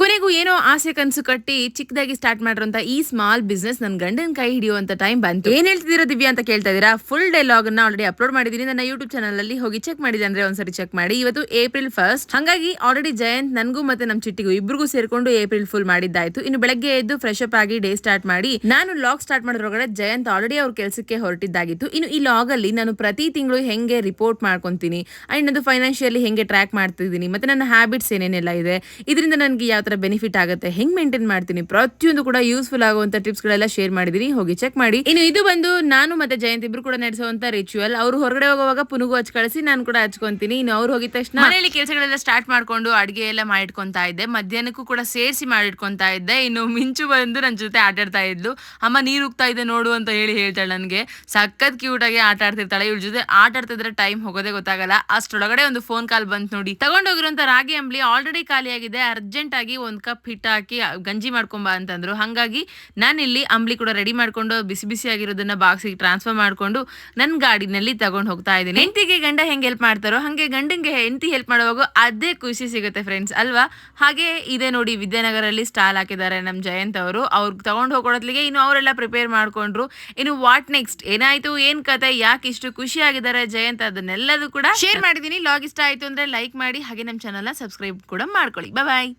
ಕೊನೆಗೂ ಏನೋ ಆಸೆ ಕನಸು ಕಟ್ಟಿ ಚಿಕ್ಕದಾಗಿ ಸ್ಟಾರ್ಟ್ ಮಾಡಿರುವಂತ ಈ ಸ್ಮಾಲ್ ಬಿಸ್ನೆಸ್ ನನ್ನ ಗಂಡನ ಕೈ ಹಿಡಿಯುವಂತ ಟೈಮ್ ಬಂತು. ಏನ್ ಹೇಳ್ತಿದ್ದೀರಾ ದಿವ್ಯಾ ಅಂತ ಕೇಳ್ತಾ ಇದೀರಾ? ಫುಲ್ ಡೈಲಾಗ್ ಅನ್ನ ಆಲ್ರೆಡಿ ಅಪ್ಲೋಡ್ ಮಾಡಿದೀನಿ ನನ್ನ ಯೂಟ್ಯೂಬ್ ಚಾನಲ್ ಅಲ್ಲಿ, ಹೋಗಿ ಚೆಕ್ ಮಾಡಿದೆ ಅಂದ್ರೆ ಒಂದ್ಸರಿ ಚೆಕ್ ಮಾಡಿ. ಇವತ್ತು ಏಪ್ರಿಲ್ 1 ಹಾಗಾಗಿ ಆಲ್ರೆಡಿ ಜಯಂತ್ ನನ್ಗೂ ಮತ್ತೆ ನಮ್ ಚಿಟ್ಟಿಗೂ ಇಬ್ರಿಗೂ ಸೇರ್ಕೊಂಡು ಏಪ್ರಿಲ್ ಫುಲ್ ಮಾಡಿದ್ದಾಯ್ತು. ಇನ್ನು ಬೆಳಗ್ಗೆ ಎದ್ದು ಫ್ರೆಶ್ ಅಪ್ ಆಗಿ ಡೇ ಸ್ಟಾರ್ಟ್ ಮಾಡಿ ನಾನು ಲಾಗ್ ಸ್ಟಾರ್ಟ್ ಮಾಡೋದ್ರೊಳಗಡೆ ಜಯಂತ್ ಆಲ್ರೆಡಿ ಅವ್ರ ಕೆಲಸಕ್ಕೆ ಹೊರಟಿದ್ದಾಗಿತ್ತು. ಇನ್ನು ಈ ಲಾಗ್ ಅಲ್ಲಿ ನಾನು ಪ್ರತಿ ತಿಂಗಳು ಹೆಂಗೆ ರಿಪೋರ್ಟ್ ಮಾಡ್ಕೊಂತೀನಿ ಅಂಡ್ ಅದು ಫೈನಾನ್ಷಿಯಲಿ ಹೆಂಗೆ ಟ್ರ್ಯಾಕ್ ಮಾಡ್ತಿದ್ದೀನಿ, ಮತ್ತೆ ನನ್ನ ಹ್ಯಾಬಿಟ್ಸ್ ಏನೇನೆಲ್ಲ ಇದೆ, ಇದರಿಂದ ನನಗೆ ಯಾವ ತರ ಬೆನಿಫಿಟ್ ಆಗುತ್ತೆ, ಹೆಂಗ್ ಮೇಂಟೈನ್ ಮಾಡ್ತೀನಿ, ಪ್ರತಿಯೊಂದು ಕೂಡ ಯೂಸ್ಫುಲ್ ಆಗುವಂತ ಟಿಪ್ಸ್ ಗಳೆಲ್ಲ ಶೇರ್ ಮಾಡಿದೀನಿ, ಹೋಗಿ ಚೆಕ್ ಮಾಡಿ. ಇನ್ನು ಇದು ಬಂದು ನಾನು ಮತ್ತೆ ಜಯಂತ್ ಇಬ್ರು ಕೂಡ ನಡೆಸುವಂತ ರಿಚುವಲ್. ಅವ್ರು ಹೊರಗಡೆ ಹೋಗುವಾಗ ಪುನುಗು ಹಚ್ ಕಳಿಸಿ ನಾನು ಕೂಡ ಹಚ್ಕೊಂತೀನಿ. ಇನ್ನು ಅವ್ರು ಹೋಗಿದ ತಕ್ಷಣ ಮನೆಯಲ್ಲಿ ಕೆಲಸಗಳೆಲ್ಲ ಸ್ಟಾರ್ಟ್ ಮಾಡ್ಕೊಂಡು ಅಡಿಗೆ ಎಲ್ಲ ಮಾಡಿಟ್ಕೊಂತಾ ಇದ್ದೆ, ಮಧ್ಯಾಹ್ನಕ್ಕೂ ಕೂಡ ಸೇರಿಸಿ ಮಾಡಿಟ್ಕೊಂತಾ ಇದ್ದೆ. ಇನ್ನು ಮಿಂಚು ಬಂದು ನನ್ನ ಜೊತೆ ಆಟ ಆಡ್ತಾ ಇದ್ಲು. ಅಮ್ಮ ನೀರು ಉಗ್ತಾ ಇದೆ ನೋಡು ಅಂತ ಹೇಳ್ತಾಳೆ. ನನಗೆ ಸಖತ್ ಕ್ಯೂಟ್ ಆಗಿ ಆಟ ಆಡ್ತಿರ್ತಾಳೆ. ಇವ್ರ ಜೊತೆ ಆಟ ಆಡ್ತಿದ್ರೆ ಟೈಮ್ ಹೋಗೋದೇ ಗೊತ್ತಾಗಲ್ಲ. ಅಷ್ಟೊಳಗಡೆ ಒಂದು ಫೋನ್ ಕಾಲ್ ಬಂತು ನೋಡಿ. ತಗೊಂಡೋಗಿರುವಂತ ರಾಗಿ ಅಂಬ್ಲಿ ಆಲ್ರೆಡಿ ಖಾಲಿ ಆಗಿದೆ, ಅರ್ಜೆಂಟ್ ಆಗಿ ಒಂದ್ ಕಪ್ ಹಿಟ್ಟು ಹಾಕಿ ಗಂಜಿ ಮಾಡ್ಕೊಂಬ ಅಂತಂದ್ರು. ಹಾಗಾಗಿ ನಾನಿಲ್ಲಿ ಅಂಬ್ಲಿ ಕೂಡ ರೆಡಿ ಮಾಡ್ಕೊಂಡು ಬಿಸಿ ಬಿಸಿ ಆಗಿರೋದನ್ನ ಬಾಕ್ಸಿಗೆ ಟ್ರಾನ್ಸ್ಫರ್ ಮಾಡ್ಕೊಂಡು ನನ್ನ ಗಾಡಿನಲ್ಲಿ ತಗೊಂಡು ಹೋಗ್ತಾ ಇದ್ದೀನಿ. ಹೆಂಡತಿಗೆ ಗಂಡ ಹೆಂಗ್ ಹೆಲ್ಪ್ ಮಾಡ್ತಾರೋ ಹಂಗೆ ಗಂಡಂಗೆ ಹೆಂಡತಿ ಹೆಲ್ಪ್ ಮಾಡುವಾಗ ಅದೇ ಖುಷಿ ಸಿಗುತ್ತೆ ಫ್ರೆಂಡ್ಸ್ ಅಲ್ವಾ? ಹಾಗೆ ಇದೆ ನೋಡಿ, ವಿದ್ಯಾನಗರಲ್ಲಿ ಸ್ಟಾಲ್ ಹಾಕಿದ್ದಾರೆ ನಮ್ ಜಯಂತ್ ಅವರು. ಅವ್ರಿಗೆ ತಗೊಂಡು ಹೋಗೋದ್ಲಿಗೆ ಇನ್ನು ಅವರೆಲ್ಲ ಪ್ರಿಪೇರ್ ಮಾಡ್ಕೊಂಡ್ರು. ಇನ್ನು ವಾಟ್ ನೆಕ್ಸ್ಟ್, ಏನಾಯ್ತು, ಏನ್ ಕತೆ, ಯಾಕೆ ಇಷ್ಟು ಖುಷಿ ಆಗಿದ್ದಾರೆ ಜಯಂತ್, ಅದನ್ನೆಲ್ಲದೂ ಕೂಡ ಶೇರ್ ಮಾಡಿದೀನಿ. ಲಾಗ್ ಇಷ್ಟ ಆಯ್ತು ಅಂದ್ರೆ ಲೈಕ್ ಮಾಡಿ, ಹಾಗೆ ನಮ್ಮ ಚಾನಲ್ ಸಬ್ಸ್ಕ್ರೈಬ್ ಕೂಡ ಮಾಡ್ಕೊಳ್ಳಿ. ಬಾಯ್.